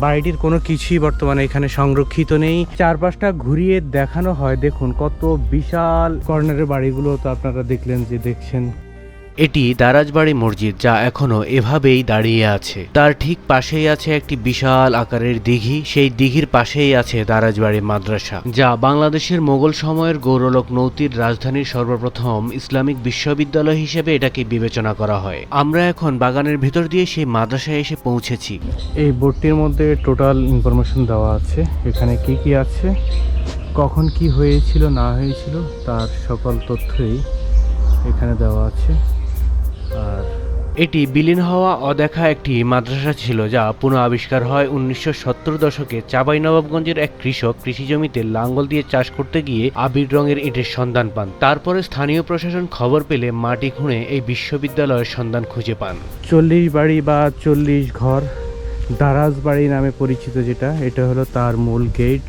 বাড়িটির কোনো কিছুই বর্তমানে এখানে সংরক্ষিত নেই। চারপাশটা ঘুরিয়ে দেখানো হয়, দেখুন কত বিশাল কর্নারের বাড়িগুলো তো আপনারা দেখলেন যে দেখছেন। এটি দারাজবাড়ি মসজিদ, যা এখনো এভাবেই দাঁড়িয়ে আছে। তার ঠিক পাশেই আছে একটি বিশাল আকারের দিঘি। সেই দিঘির পাশেই আছে দারাজবাড়ি মাদ্রাসা, যা বাংলাদেশের মোগল সময়ের গৌরলোক নৌতির রাজধানীর সর্বপ্রথম ইসলামিক বিশ্ববিদ্যালয় হিসেবে এটাকে বিবেচনা করা হয়। আমরা এখন বাগানের ভিতর দিয়ে সেই মাদ্রাসায় এসে পৌঁছেছি। এই বোর্ডটির মধ্যে টোটাল ইনফরমেশন দেওয়া আছে, এখানে কি কি আছে, কখন কি হয়েছিল না হয়েছিল তার সকল তথ্যই এখানে দেওয়া আছে। আর এটি বিলীন হওয়া অদেখা একটি মাদ্রাসা ছিল, যা পুনঃ আবিষ্কার হয় 1970 দশকে চাঁপাইনবাবগঞ্জের এক কৃষক কৃষি জমিতে লাঙ্গল দিয়ে চাষ করতে গিয়ে আবির রঙের ইটের সন্ধান পান। তারপরে স্থানীয় প্রশাসন খবর পেলে মাটি খুঁড়ে এই বিশ্ববিদ্যালয়ের সন্ধান খুঁজে পান। 40 বাড়ি বা 40 ঘর, দারাজ বাড়ি নামে পরিচিত যেটা, এটা হলো তার মূল গেট।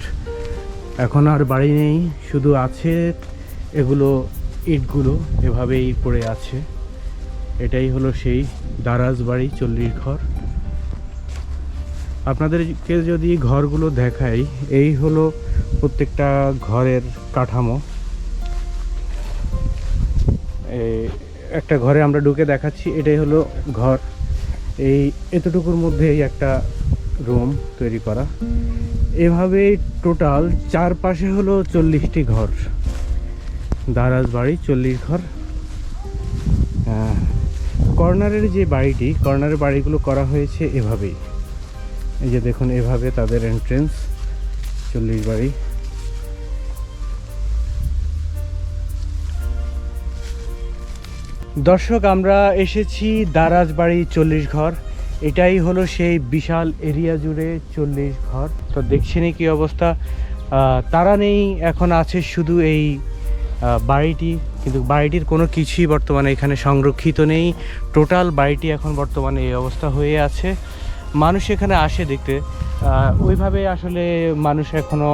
এখন আর বাড়ি নেই, শুধু আছে এগুলো ইটগুলো এভাবেই পড়ে আছে। এটাই হলো সেই দারাজ বাড়ি 40 ঘর। আপনাদেরকে যদি ঘরগুলো দেখাই, এই হলো প্রত্যেকটা ঘরের কাঠামো। একটা ঘরে আমরা ঢুকে দেখাচ্ছি, এটাই হলো ঘর। এই এতটুকুর মধ্যেই একটা রুম তৈরি করা। এভাবে টোটাল চারপাশে হলো 40টি ঘর। দারাজ বাড়ি 40 ঘর। কর্নারের যে বাড়িটি, কর্নারের বাড়িগুলো করা হয়েছে এভাবেই। এই যে দেখুন, এভাবে তাদের এন্ট্রেন্স 40 বাড়ি। দর্শক, আমরা এসেছি দারাজ বাড়ি 40 ঘর। এটাই হলো সেই বিশাল এরিয়া জুড়ে 40 ঘর। তো দেখছেনই কি অবস্থা। তারা নেই, এখন আছে শুধু এই বাড়িটি, কিন্তু বাড়িটির কোনো কিছুই বর্তমানে এখানে সংরক্ষিত নেই। টোটাল বাড়িটি এখন বর্তমানে এই অবস্থা হয়ে আছে। মানুষ এখানে আসে দেখতে, ওইভাবে আসলে মানুষ এখনও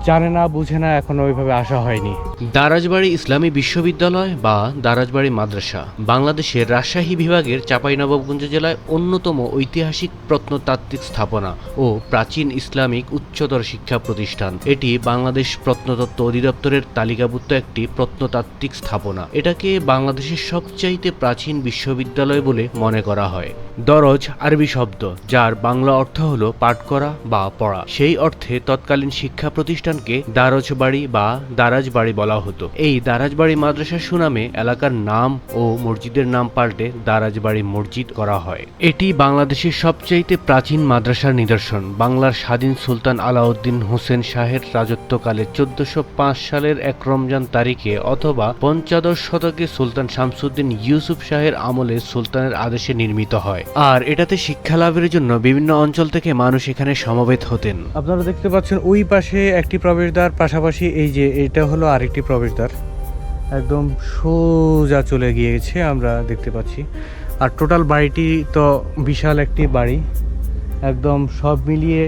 জানে না, বুঝে না, এখনো ওইভাবে আসা হয়নি। দারাজবাড়ি ইসলামী বিশ্ববিদ্যালয় বা দারাজবাড়ি মাদ্রাসা বাংলাদেশের রাজশাহী বিভাগের চাঁপাইনবাবগঞ্জ জেলায় অন্যতম ঐতিহাসিক প্রত্নতাত্ত্বিক স্থাপনা ও প্রাচীন ইসলামিক উচ্চতর শিক্ষা প্রতিষ্ঠান। এটি বাংলাদেশ প্রত্নতত্ত্ব অধিদপ্তরের তালিকাভুক্ত একটি প্রত্নতাত্ত্বিক স্থাপনা। এটাকে বাংলাদেশের সবচাইতে প্রাচীন বিশ্ববিদ্যালয় বলে মনে করা হয়। দরজ আরবি শব্দ, যার বাংলা অর্থ হলো পাঠ করা বা পড়া। সেই অর্থে তৎকালীন শিক্ষা প্রতিষ্ঠানকে দারজবাড়ি বা দারাজবাড়ি বলা হতো। এই দারাজবাড়ি মাদ্রাসার সুনামে এলাকার নাম ও মসজিদের নাম পাল্টে দারাজবাড়ি মসজিদ করা হয়। এটি বাংলাদেশের সবচাইতে প্রাচীন মাদ্রাসার নিদর্শন। বাংলার স্বাধীন সুলতান আলাউদ্দিন হোসেন শাহের রাজত্বকালে 1405 সালের 1 রমজান তারিখে অথবা 15 শতকে সুলতান শামসুদ্দিন ইউসুফ শাহের আমলে সুলতানের আদেশে নির্মিত হয়। আর এটাতে শিক্ষা লাভের জন্য বিভিন্ন অঞ্চল থেকে মানুষ এখানে সমবেত হতেন। আপনারা দেখতে পাচ্ছেন ওই পাশে একটি প্রবেশদ্বার, পাশাপাশি এই যে এটা হলো আরেকটি প্রবেশদ্বার, একদম সোজা চলে গিয়েছে আমরা দেখতে পাচ্ছি। আর টোটাল বাড়িটি তো বিশাল একটি বাড়ি, একদম সব মিলিয়ে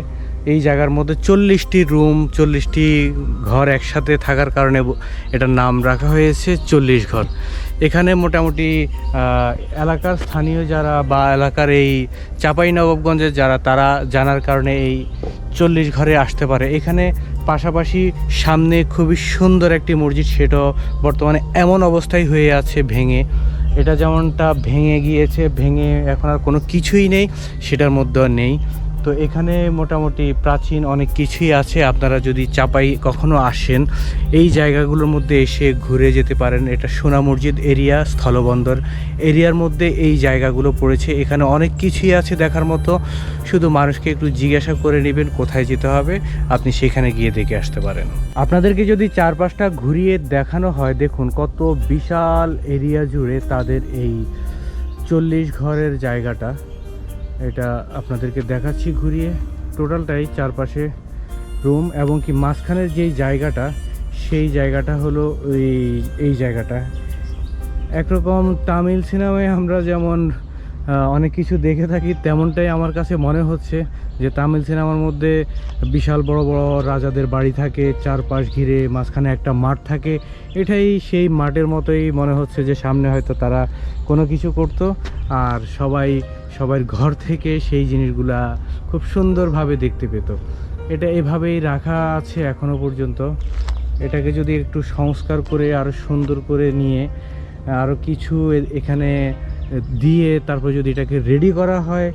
এই জায়গার মধ্যে 40টি রুম, 40টি ঘর একসাথে থাকার কারণে এটার নাম রাখা হয়েছে 40 ঘর। এখানে মোটামুটি এলাকার স্থানীয় যারা বা এলাকার এই চাঁপাইনবাবগঞ্জের যারা, তারা জানার কারণে এই 40 ঘরে আসতে পারে। এখানে পাশাপাশি সামনে খুবই সুন্দর একটি মসজিদ, সেটাও বর্তমানে এমন অবস্থায় হয়ে আছে ভেঙে। এটা যেমনটা ভেঙে গিয়েছে, ভেঙে এখন আর কোনো কিছুই নেই, সেটার মধ্যেও নেই। তো এখানে মোটামুটি প্রাচীন অনেক কিছুই আছে। আপনারা যদি চাপাই কখনো আসেন, এই জায়গাগুলোর মধ্যে এসে ঘুরে যেতে পারেন। এটা সোনা মসজিদ এরিয়া, স্থলবন্দর এরিয়ার মধ্যে এই জায়গাগুলো পড়েছে। এখানে অনেক কিছুই আছে দেখার মতো, শুধু মানুষকে একটু জিজ্ঞাসা করে নেবেন কোথায় যেতে হবে, আপনি সেখানে গিয়ে দেখে আসতে পারেন। আপনাদেরকে যদি চারপাশটা ঘুরিয়ে দেখানো হয়, দেখুন কত বিশাল এরিয়া জুড়ে তাদের এই 40 ঘরের জায়গাটা। এটা আপনাদেরকে দেখাচ্ছি ঘুরিয়ে। টোটালটাই চারপাশে রুম, এবং কি মাঝখানের যেই জায়গাটা, সেই জায়গাটা হলো এই জায়গাটা। একরকম তামিল সিনেমায় আমরা যেমন অনেক কিছু দেখে থাকি, তেমনটাই আমার কাছে মনে হচ্ছে যে তামিল সিনেমার মধ্যে বিশাল বড় বড় রাজাদের বাড়ি থাকে, চারপাশ ঘিরে মাঝখানে একটা মাঠ থাকে, এটাই সেই মাঠের মতোই মনে হচ্ছে যে সামনে হয়তো তারা কোনো কিছু করত, আর সবার ঘর থেকে সেই জিনিসগুলা খুব সুন্দরভাবে দেখতে পেত। এটা এভাবেই রাখা আছে এখনো পর্যন্ত। এটাকে যদি একটু সংস্কার করে আরও সুন্দর করে নিয়ে আরও কিছু এখানে দিয়ে তারপর যদি এটাকে রেডি করা হয়,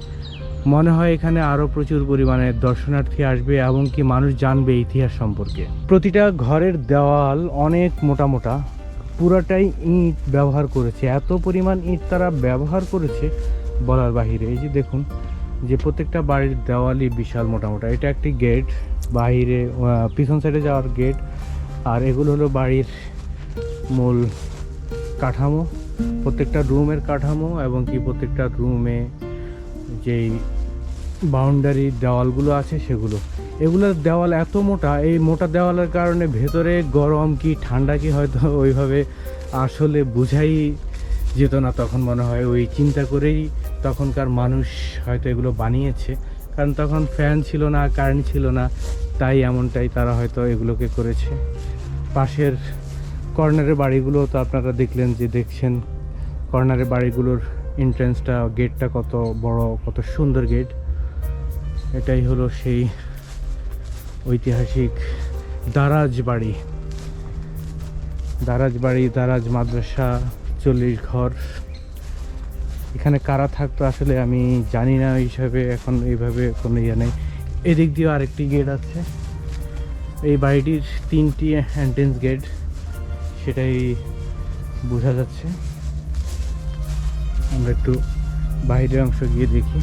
মনে হয় এখানে আরও প্রচুর পরিমাণে দর্শনার্থী আসবে এবং কি মানুষ জানবে ইতিহাস সম্পর্কে। প্রতিটা ঘরের দেওয়াল অনেক মোটা মোটা, পুরাটাই ইট ব্যবহার করেছে, এত পরিমাণ ইট তারা ব্যবহার করেছে বলার বাহিরে। এই যে দেখুন যে প্রত্যেকটা বাড়ির দেওয়ালই বিশাল মোটা মোটা। এটা একটি গেট, বাহিরে পিছন সাইডে যাওয়ার গেট, আর এগুলো হলো বাড়ির মূল কাঠামো, প্রত্যেকটা রুমের কাঠামো এবং কি প্রত্যেকটা রুমে যেই বাউন্ডারি দেওয়ালগুলো আছে সেগুলো, এগুলোর দেওয়াল এত মোটা, এই মোটা দেওয়ালের কারণে ভেতরে গরম কি ঠান্ডা কি হয়তো ওইভাবে আসলে বোঝাই যেত না। তখন মনে হয় ওই চিন্তা করেই তখনকার মানুষ হয়তো এগুলো বানিয়েছে, কারণ তখন ফ্যান ছিল না, কারেন্ট ছিল না, তাই এমনটাই তারা হয়তো এগুলোকে করেছে। পাশের কর্নারের বাড়িগুলো তো আপনারা দেখছেন কর্নারের বাড়িগুলোর এন্ট্রেন্সটা, গেটটা কত বড়, কত সুন্দর গেট। এটাই হলো সেই ঐতিহাসিক দারাজ বাড়ি, দারাজ মাদ্রাসা 40 ঘর। এখানে কারা থাকতো আসলে আমি জানি না, হিসাবে এখন এইভাবে কোনো ইয়ে নেই। এদিক দিয়ে আরেকটি গেট আছে, এই বাড়িটির 3টি এন্ট্রেন্স গেট, সেটাই বোঝা যাচ্ছে। আমরা একটু বাইরের অংশ গিয়ে দেখি।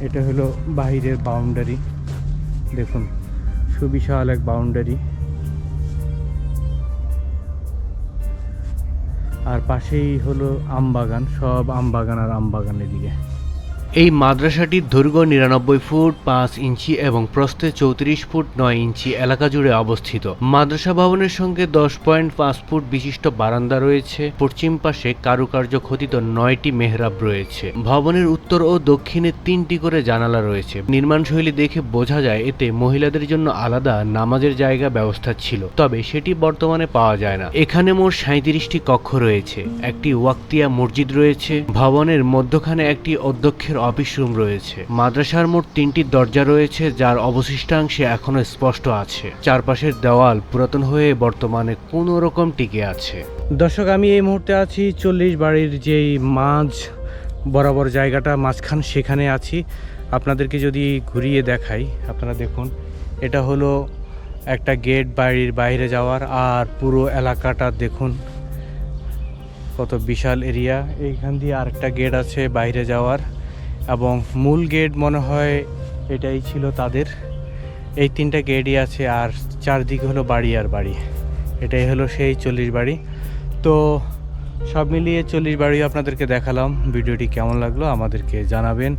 এটা হলো বাইরের বাউন্ডারি, দেখুন সুবিশাল এক বাউন্ডারি, আর পাশেই হলো আমবাগান, সব আমবাগান আর আমবাগানের দিকে। এই মাদ্রাসাটির দৈর্ঘ্য 99 ফুট 5 ইঞ্চি এবং প্রস্থে 34 ফুট 9 ইঞ্চি এলাকা জুড়ে অবস্থিত। মাদ্রাসা ভবনের সঙ্গে 10.5 ফুট বিশিষ্ট বারান্দা রয়েছে। পশ্চিম পাশে কারুকার্য খোদিত 9টি মেহরাব রয়েছে। ভবনের উত্তর ও দক্ষিণে 3টি করে জানালা রয়েছে। নির্মাণশৈলী দেখে বোঝা যায় এতে মহিলাদের জন্য আলাদা নামাজের জায়গা ব্যবস্থা ছিল, তবে সেটি বর্তমানে পাওয়া যায় না। এখানে মোট 37টি কক্ষ রয়েছে, একটি ওয়াক্তিয়া মসজিদ রয়েছে। ভবনের মধ্যখানে একটি অধ্যক্ষের অফিস রুম রয়েছে। মাদ্রাসার মোট 3টি দরজা রয়েছে, যার অবশিষ্টাংশে এখনো স্পষ্ট আছে। চারপাশের দেওয়াল পুরাতন হয়ে বর্তমানে কোনো রকম টিকে আছে। দর্শক, আমি এই মুহূর্তে আছি 40 বাড়ির যেই মাঝ বরাবর জায়গাটা মাঝখান, সেখানে আছি। আপনাদেরকে যদি ঘুরিয়ে দেখাই, আপনারা দেখুন এটা হলো একটা গেট বাড়ির বাইরে যাওয়ার, আর পুরো এলাকাটা দেখুন কত বিশাল এরিয়া। এইখান দিয়ে আরেকটা গেট আছে বাইরে যাওয়ার, এবং মূল গেট মনে হয় এটাই ছিল তাদের। এই 3টা গেটই আছে, আর চারদিকে হলো বাড়ি আর বাড়ি। এটাই হলো সেই 40 বাড়ি। তো সব মিলিয়ে 40 বাড়ি আপনাদেরকে দেখালাম। ভিডিওটি কেমন লাগলো আমাদেরকে জানাবেন।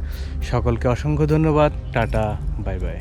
সকলকে অসংখ্য ধন্যবাদ। Tata, bye bye.